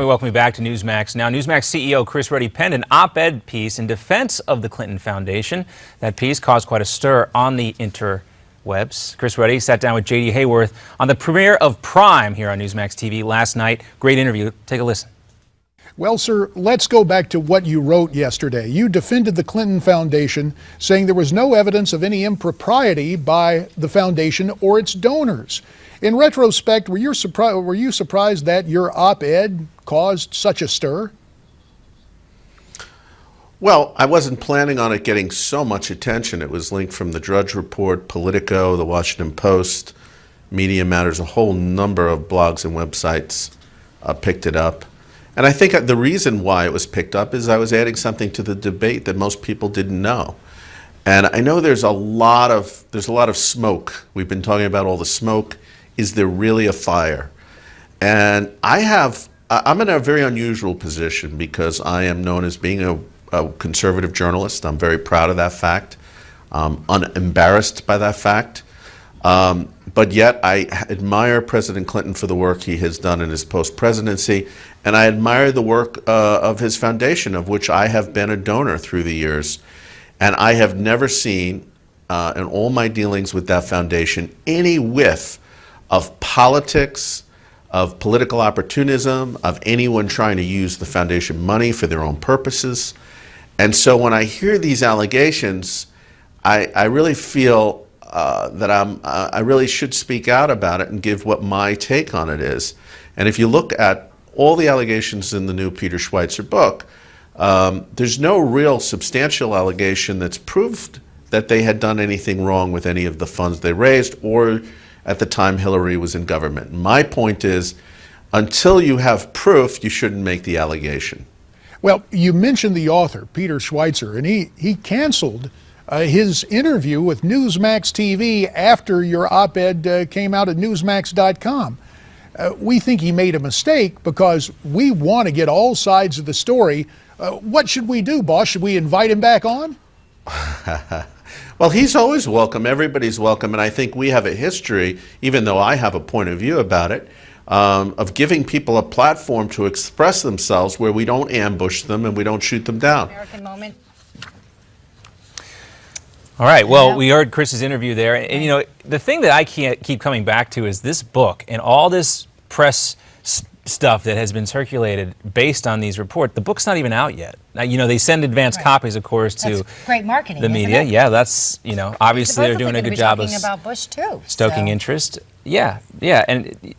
welcome you back to Newsmax Now. Newsmax CEO Chris Ruddy penned an op-ed piece in defense of the Clinton Foundation. That piece caused quite a stir on the interwebs. Chris Ruddy sat down with J.D. Hayworth on the premiere of Prime here on Newsmax TV last night. Great interview. Take a listen. Well, sir, let's go back to what you wrote yesterday. You defended the Clinton Foundation, saying there was no evidence of any impropriety by the foundation or its donors. In retrospect, were you surprised that your op-ed caused such a stir? Well, I wasn't planning on it getting so much attention. It was linked from the Drudge Report, Politico, the Washington Post, Media Matters, a whole number of blogs and websites picked it up. And I think the reason why it was picked up is I was adding something to the debate that most people didn't know. And I know there's a lot of smoke. We've been talking about all the smoke. Is there really a fire? And I'm in a very unusual position because I am known as being a conservative journalist. I'm very proud of that fact. Unembarrassed by that fact. But yet I admire President Clinton for the work he has done in his post-presidency, and I admire the work of his foundation, of which I have been a donor through the years. And I have never seen, in all my dealings with that foundation, any whiff of politics, of political opportunism, of anyone trying to use the foundation money for their own purposes. And so when I hear these allegations, I really feel that I really should speak out about it and give what my take on it is. And if you look at all the allegations in the new Peter Schweitzer book, there's no real substantial allegation that's proved that they had done anything wrong with any of the funds they raised or at the time Hillary was in government. My point is, until you have proof, you shouldn't make the allegation. Well, you mentioned the author, Peter Schweitzer, and he canceled his interview with Newsmax TV after your op-ed came out at Newsmax.com. We think he made a mistake because we want to get all sides of the story. What should we do, boss? Should we invite him back on? Well, he's always welcome. Everybody's welcome. And I think we have a history, even though I have a point of view about it, of giving people a platform to express themselves where we don't ambush them and we don't shoot them down. American moment. All right, well, we heard Chris's interview there. And, you know, the thing that I can't keep coming back to is this book and all this press stuff that has been circulated based on these reports. The book's not even out yet. Now, you know, they send advanced copies, of course, to great marketing, the media. Yeah, that's, you know, obviously they're doing a good job of about Bush too, stoking interest. Yeah, and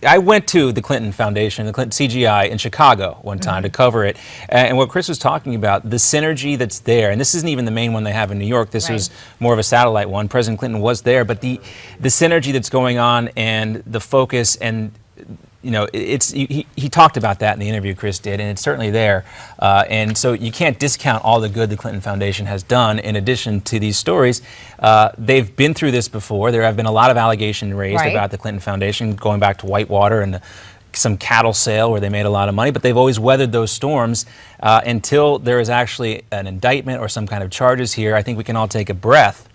I went to the Clinton Foundation, the Clinton CGI in Chicago one time to cover it. And what Chris was talking about, the synergy that's there, and this isn't even the main one they have in New York, this was more of a satellite one. President Clinton was there, but the synergy that's going on and the focus and, you know, he talked about that in the interview Chris did, and it's certainly there. And so you can't discount all the good the Clinton Foundation has done in addition to these stories. They've been through this before. There have been a lot of allegations raised about the Clinton Foundation going back to Whitewater and some cattle sale where they made a lot of money, but they've always weathered those storms until there is actually an indictment or some kind of charges here. I think we can all take a breath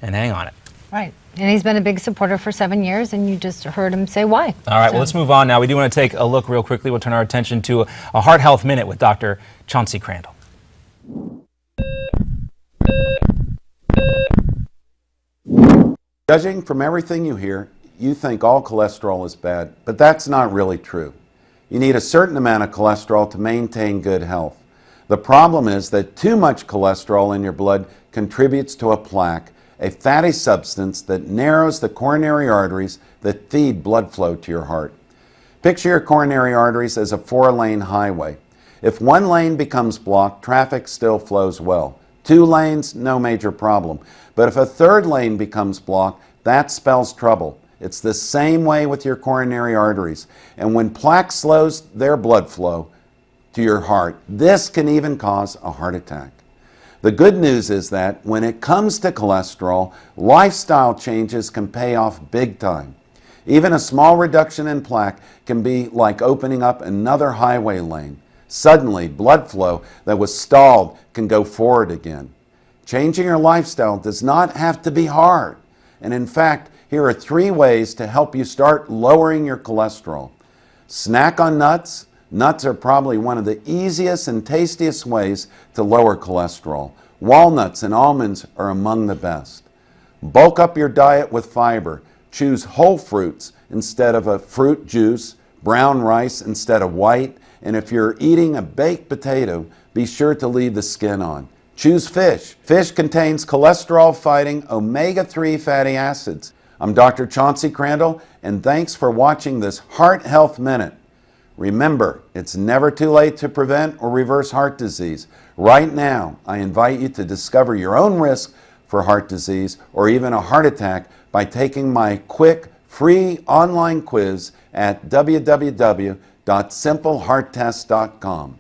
and hang on it. Right. And he's been a big supporter for 7 years, and you just heard him say why. All right, well, let's move on now. We do want to take a look real quickly. We'll turn our attention to a Heart Health Minute with Dr. Chauncey Crandall. Judging from everything you hear, you think all cholesterol is bad, but that's not really true. You need a certain amount of cholesterol to maintain good health. The problem is that too much cholesterol in your blood contributes to a plaque, a fatty substance that narrows the coronary arteries that feed blood flow to your heart. Picture your coronary arteries as a 4-lane highway. If one lane becomes blocked, traffic still flows well. 2 lanes, no major problem. But if a 3rd lane becomes blocked, that spells trouble. It's the same way with your coronary arteries. And when plaque slows their blood flow to your heart, this can even cause a heart attack. The good news is that when it comes to cholesterol, lifestyle changes can pay off big time. Even a small reduction in plaque can be like opening up another highway lane. Suddenly, blood flow that was stalled can go forward again. Changing your lifestyle does not have to be hard. And in fact, here are 3 ways to help you start lowering your cholesterol. Snack on nuts, Nuts are probably one of the easiest and tastiest ways to lower cholesterol. Walnuts and almonds are among the best. Bulk up your diet with fiber. Choose whole fruits instead of a fruit juice, brown rice instead of white, and if you're eating a baked potato, be sure to leave the skin on. Choose fish. Fish contains cholesterol-fighting omega-3 fatty acids. I'm Dr. Chauncey Crandall, and thanks for watching this Heart Health Minute. Remember, it's never too late to prevent or reverse heart disease. Right now, I invite you to discover your own risk for heart disease or even a heart attack by taking my quick, free online quiz at www.simplehearttest.com.